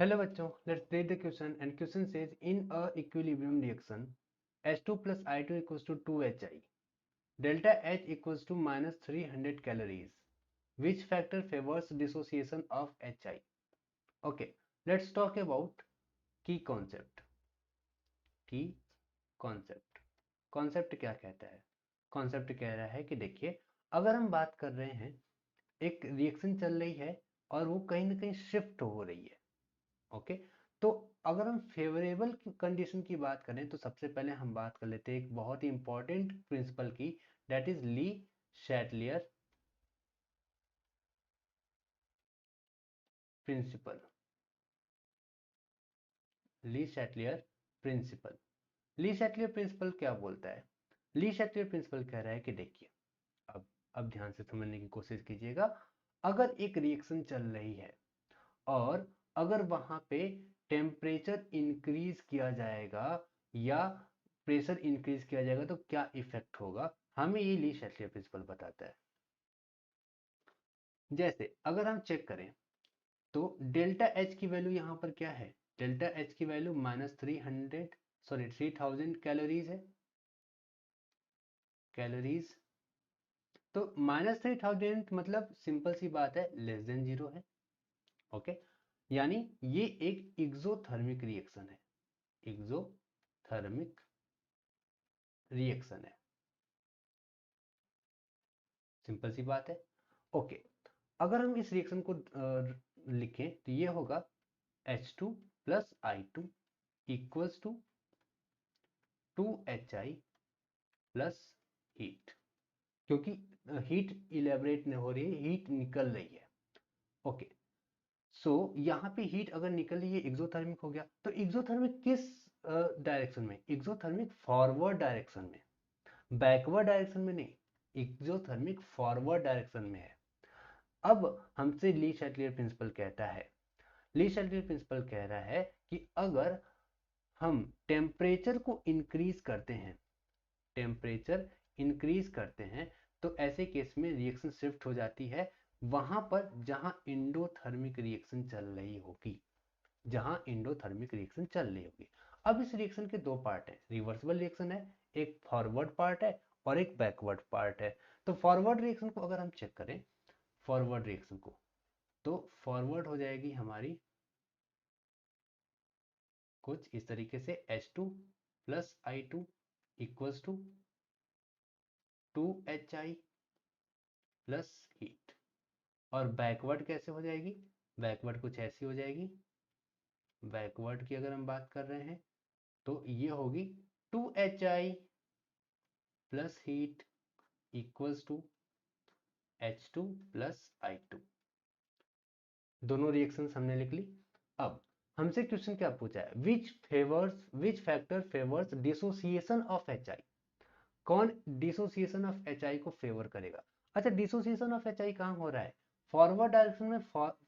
Hello बच्चों, let's read the question and question says in a equilibrium reaction H2 plus I2 equals to 2HI. Delta H equals to minus 300 calories. Which factor favors dissociation of HI? Okay, let's talk about key concept. Key concept. Concept क्या कहता है? Concept कह रहा है कि देखिए, अगर हम बात कर रहे हैं, एक रिएक्शन चल रही है और वो कहीं ना कहीं शिफ्ट हो रही है। ओके, तो अगर हम फेवरेबल कंडीशन की बात करें तो सबसे पहले हम बात कर लेते हैं एक बहुत ही इंपॉर्टेंट प्रिंसिपल की, that is Le Chatelier principle. Le Chatelier principle. Le Chatelier principle क्या बोलता है? ली शैटलियर प्रिंसिपल कह रहा है कि देखिए, अब अब ध्यान से समझने की कोशिश कीजिएगा। अगर एक रिएक्शन चल रही है और अगर वहां पे टेम्परेचर इंक्रीज किया जाएगा या प्रेशर इंक्रीज किया जाएगा तो क्या इफेक्ट होगा, हमें ये ली शैटलियर प्रिंसिपल बताता है। जैसे अगर हम चेक करें तो डेल्टा एच की वैल्यू यहाँ पर क्या है? डेल्टा एच की वैल्यू -300 कैलोरीज है। कैलोरीज, तो -3000 मतलब सिंपल सी बात है, लेस देन जीरो है। ओके, यानी ये एक एक्सोथर्मिक रिएक्शन है। एक्सोथर्मिक रिएक्शन है, सिंपल सी बात है। ओके, अगर हम इस रिएक्शन को लिखें तो ये होगा H2 plus I2 equals to 2HI plus heat, क्योंकि हीट इलेबरेट नहीं हो रही है, हीट निकल रही है। ओके, सो यहाँ पे हीट अगर निकल रही है, एक्सोथर्मिक हो गया। तो एक्सोथर्मिक किस डायरेक्शन में? एक्सोथर्मिक फॉरवर्ड डायरेक्शन में, बैकवर्ड डायरेक्शन में नहीं, एक्सोथर्मिक फॉरवर्ड डायरेक्शन में है। अब हमसे ली शैटलियर प्रिंसिपल कहता है, ली शैटलियर प्रिंसिपल कह रहा है कि अगर हम टेम्परेचर को इंक्रीज करते हैं, टेम्परेचर इंक्रीज करते हैं, तो ऐसे केस में रिएक्शन शिफ्ट हो जाती है वहां पर जहां इंडोथर्मिक रिएक्शन चल रही होगी, जहां इंडोथर्मिक रिएक्शन चल रही होगी। अब इस रिएक्शन के दो पार्ट हैं, रिवर्सिबल रिएक्शन है, एक फॉरवर्ड पार्ट है और एक बैकवर्ड पार्ट है। तो फॉरवर्ड रिएक्शन को अगर हम चेक करें, फॉरवर्ड रिएक्शन को, तो फॉरवर्ड हो जाएगी हमारी कुछ इस तरीके से, H2 plus I2 equals to 2HI plus heat. और बैकवर्ड कैसे हो जाएगी? बैकवर्ड कुछ ऐसी हो जाएगी, बैकवर्ड की अगर हम बात कर रहे हैं तो ये होगी 2HI plus heat equals to H2 plus I2। दोनों रिएक्शंस हमने लिख ली। अब हमसे क्वेश्चन क्या पूछा है, which factor favours dissociation of HI? कौन डिसोसिएशन ऑफ HI को फेवर करेगा? अच्छा, डिसोसिएशन ऑफ HI कहाँ हो रहा है? फॉरवर्ड डायरेक्शन में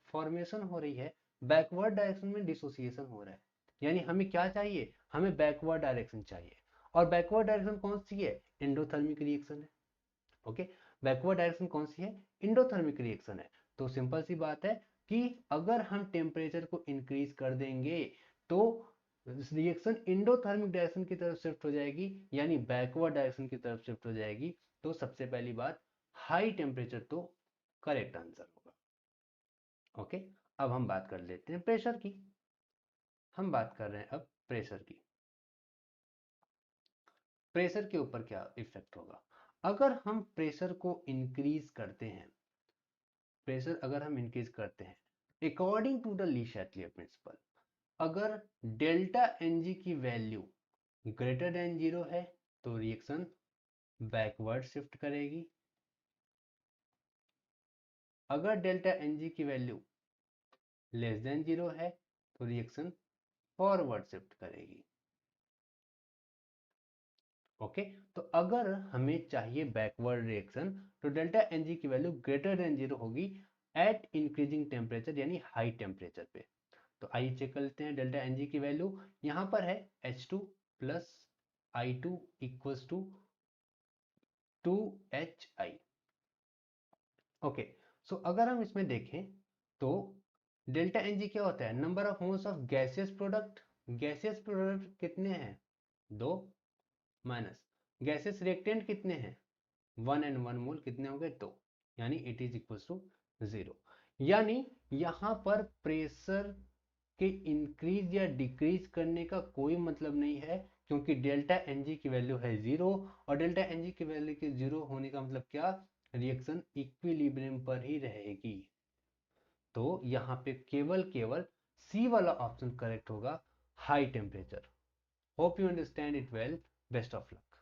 फॉर्मेशन हो रही है, बैकवर्ड डायरेक्शन में डिसोसिएशन हो रहा है। यानी हमें क्या चाहिए? हमें बैकवर्ड डायरेक्शन चाहिए। और बैकवर्ड डायरेक्शन कौन सी है? एंडोथर्मिक रिएक्शन है। ओके, बैकवर्ड डायरेक्शन कौन सी है? इंडोथर्मिक रिएक्शन है। तो सिंपल सी बात है कि अगर हम टेम्परेचर को इंक्रीज कर देंगे तो रिएक्शन इंडोथर्मिक डायरेक्शन की तरफ शिफ्ट हो जाएगी, यानी बैकवर्ड डायरेक्शन की तरफ शिफ्ट हो जाएगी। तो सबसे पहली बात, हाई टेम्परेचर तो करेक्ट आंसर होगा। ओके, अब हम बात कर लेते हैं प्रेशर की। हम बात कर रहे हैं अब प्रेशर की। प्रेशर के ऊपर क्या इफेक्ट होगा अगर हम प्रेशर को इंक्रीज करते हैं? प्रेशर अगर हम इंक्रीज करते हैं according to the Le Chatelier principle, अगर डेल्टा एन जी की वैल्यू ग्रेटर देन जीरो है तो रिएक्शन बैकवर्ड शिफ्ट करेगी। अगर डेल्टा एन जी की वैल्यू लेस देन जीरो है तो रिएक्शन फॉरवर्ड शिफ्ट करेगी। ओके, तो अगर हमें चाहिए बैकवर्ड रिएक्शन तो डेल्टा एन जी की वैल्यू ग्रेटर देन जीरो होगी एट इंक्रीजिंग टेम्परेचर, यानी हाई टेम्परेचर पे। तो आइए चेक कर लेते हैं डेल्टा एन जी की वैल्यू। यहाँ पर है H2 plus I2 equals to 2HI। Okay, so अगर हम इसमें देखें तो डेल्टा एन जी क्या होता है, number of moles of gaseous product. Gaseous product कितने हैं, 2, माइनस गैसियस रिएक्टेंट कितने हैं, 1 and 1 मोल, कितने हो गए 2, यानी इट इज इक्वल टू 0। यानी यहाँ पर प्रेशर के इंक्रीज या डिक्रीज करने का कोई मतलब नहीं है, क्योंकि डेल्टा एन जी की वैल्यू है 0, और डेल्टा एन जी की वैल्यू के 0 होने का मतलब क्या, रिएक्शन इक्विलिब्रियम पर ही रहेगी। तो यहाँ पे केवल केवल सी वाला ऑप्शन करेक्ट होगा, high temperature. Hope you understand it well, best of luck.